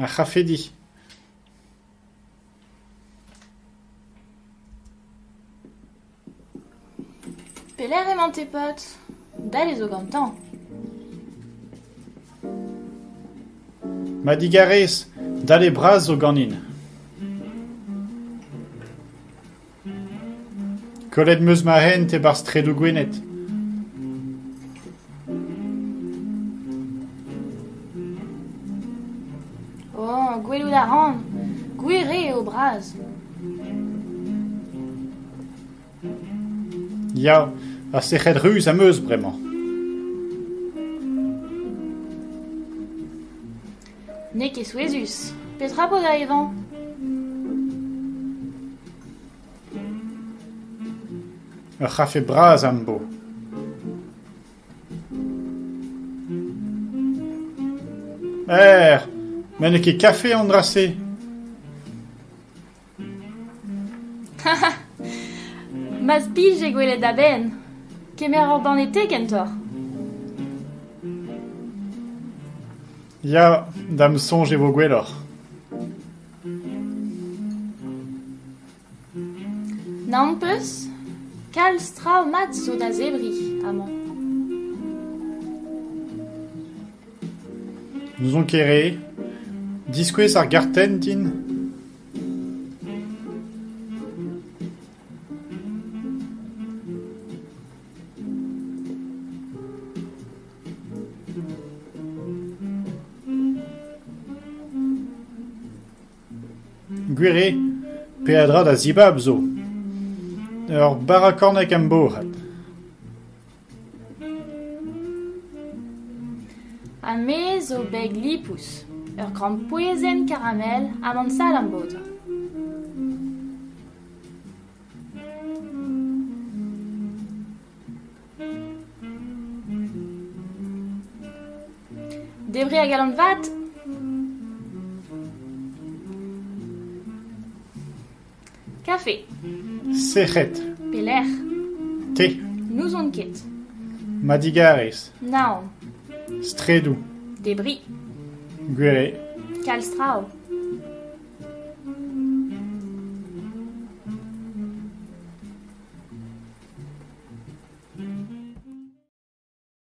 A c'hafedi. Peler emañ tes potes. Dal ez o gantañ. Ma digarez, dale braz zo ganin. Kollet meus ma hen te bar stredou gwenet. Oh, gwelout a ran. Gwere eo braz. Ya, a sechet ruz am eus bremañ. Ne ket souezus. Petra po da evan. Ur c'hafe braz am bo. Men ne ket kafe an drase. Mas pij e gwelet da ben. Kemer ur banete kentor. Ya, dam sonj e vo gwelloc'h. Naon peus? Kal strao mat zo da zebri, amañ. Nous on kere, diskouez ar garten din. Gwere, pe a dra da zibab zo. Ur barakornek am bohat. Ha me zo beg lipous. Ur kramp poezen karamel amant sal am bod. Debri a galon vat. Café. Sechet, Peler. te, Nous on ket. ma digarez, Naon. stredou, Debri. gwere. Kal strao.